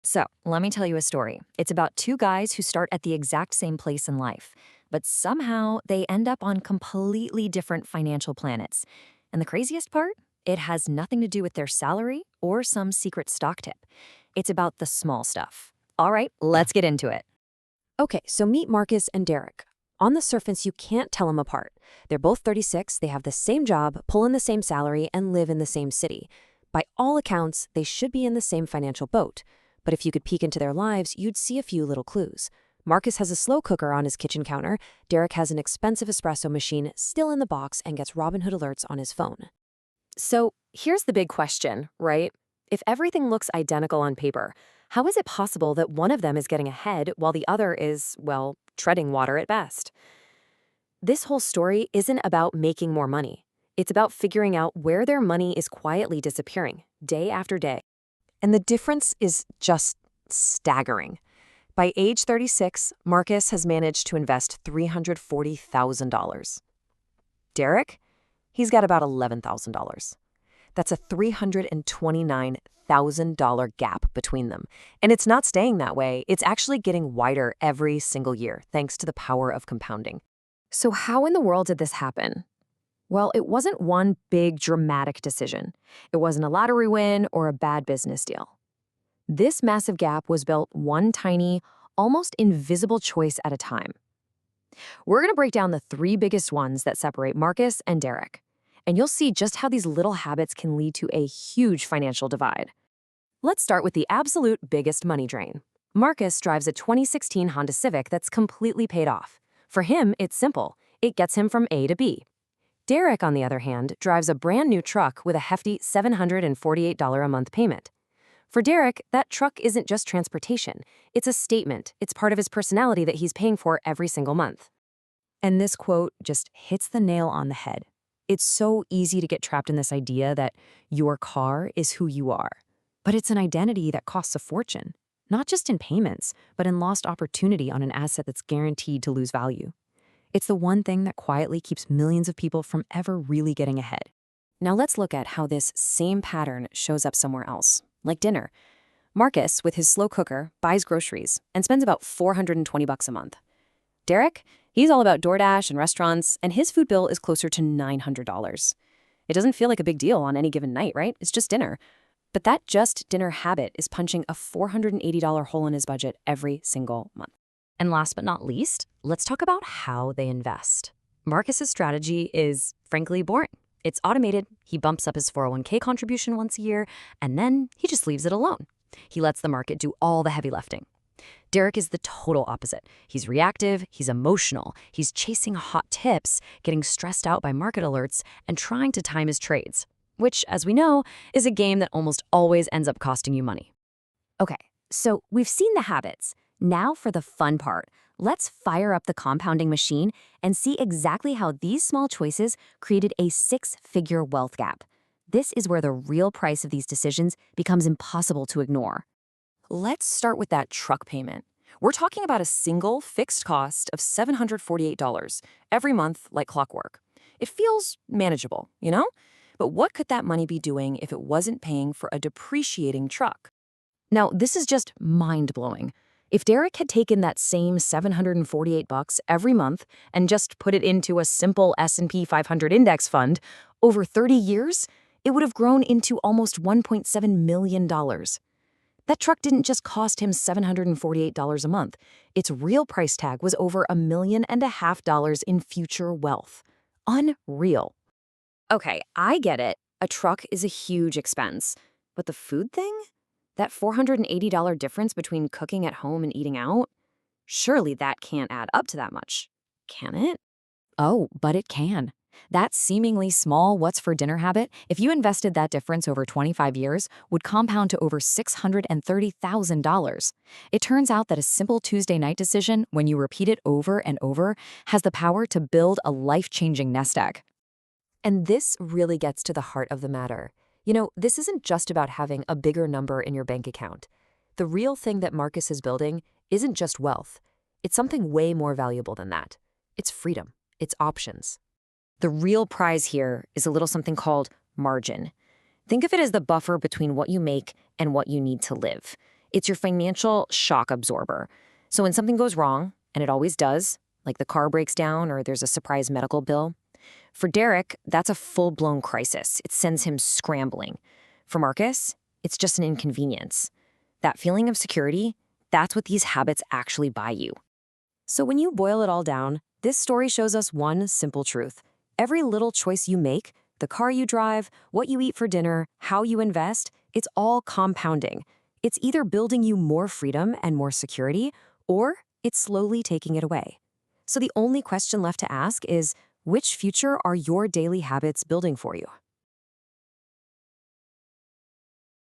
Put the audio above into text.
So, let me tell you a story. It's about two guys who start at the exact same place in life, but somehow they end up on completely different financial planets. And the craziest part? It has nothing to do with their salary or some secret stock tip. It's about the small stuff. All right, let's get into it. Okay, so meet Marcus and Derek. On the surface, you can't tell them apart. They're both 36, they have the same job, pull in the same salary, and live in the same city. By all accounts, they should be in the same financial boat. But if you could peek into their lives, you'd see a few little clues. Marcus has a slow cooker on his kitchen counter. Derek has an expensive espresso machine still in the box and gets Robinhood alerts on his phone. So here's the big question, right? If everything looks identical on paper, how is it possible that one of them is getting ahead while the other is, well, treading water at best? This whole story isn't about making more money. It's about figuring out where their money is quietly disappearing, day after day. And the difference is just staggering. By age 36, Marcus has managed to invest $340,000. Derek, he's got about $11,000. That's a $329,000 gap between them. And it's not staying that way. It's actually getting wider every single year, thanks to the power of compounding. So how in the world did this happen? Well, it wasn't one big dramatic decision. It wasn't a lottery win or a bad business deal. This massive gap was built one tiny, almost invisible choice at a time. We're going to break down the three biggest ones that separate Marcus and Derek, and you'll see just how these little habits can lead to a huge financial divide. Let's start with the absolute biggest money drain. Marcus drives a 2016 Honda Civic that's completely paid off. For him, it's simple. It gets him from A to B. Derek, on the other hand, drives a brand new truck with a hefty $748 a month payment. For Derek, that truck isn't just transportation. It's a statement. It's part of his personality that he's paying for every single month. And this quote just hits the nail on the head. It's so easy to get trapped in this idea that your car is who you are. But it's an identity that costs a fortune, not just in payments, but in lost opportunity on an asset that's guaranteed to lose value. It's the one thing that quietly keeps millions of people from ever really getting ahead. Now let's look at how this same pattern shows up somewhere else, like dinner. Marcus, with his slow cooker, buys groceries and spends about $420 a month. Derek, he's all about DoorDash and restaurants, and his food bill is closer to $900. It doesn't feel like a big deal on any given night, right? It's just dinner. But that just dinner habit is punching a $480 hole in his budget every single month. And last but not least, let's talk about how they invest. Marcus's strategy is, frankly, boring. It's automated. He bumps up his 401k contribution once a year, and then he just leaves it alone. He lets the market do all the heavy lifting. Derek is the total opposite. He's reactive, he's emotional, he's chasing hot tips, getting stressed out by market alerts, and trying to time his trades, which, as we know, is a game that almost always ends up costing you money. Okay, so we've seen the habits. Now for the fun part. Let's fire up the compounding machine and see exactly how these small choices created a six-figure wealth gap. This is where the real price of these decisions becomes impossible to ignore. Let's start with that truck payment. We're talking about a single fixed cost of $748 every month like clockwork. It feels manageable, you know? But what could that money be doing if it wasn't paying for a depreciating truck? Now, this is just mind-blowing. If Derek had taken that same $748 every month and just put it into a simple S&P 500 index fund, over 30 years, it would have grown into almost $1.7 million. That truck didn't just cost him $748 a month. Its real price tag was over $1.5 million in future wealth. Unreal. Okay, I get it. A truck is a huge expense. But the food thing? That $480 difference between cooking at home and eating out? Surely that can't add up to that much, can it? Oh, but it can. That seemingly small what's for dinner habit, if you invested that difference over 25 years, would compound to over $630,000. It turns out that a simple Tuesday night decision, when you repeat it over and over, has the power to build a life-changing nest egg. And this really gets to the heart of the matter. You know, this isn't just about having a bigger number in your bank account. The real thing that Marcus is building isn't just wealth. It's something way more valuable than that. It's freedom. It's options. The real prize here is a little something called margin. Think of it as the buffer between what you make and what you need to live. It's your financial shock absorber. So when something goes wrong, and it always does, like the car breaks down or there's a surprise medical bill, for Derek, that's a full-blown crisis. It sends him scrambling. For Marcus, it's just an inconvenience. That feeling of security, that's what these habits actually buy you. So when you boil it all down, this story shows us one simple truth. Every little choice you make, the car you drive, what you eat for dinner, how you invest, it's all compounding. It's either building you more freedom and more security, or it's slowly taking it away. So the only question left to ask is, which future are your daily habits building for you?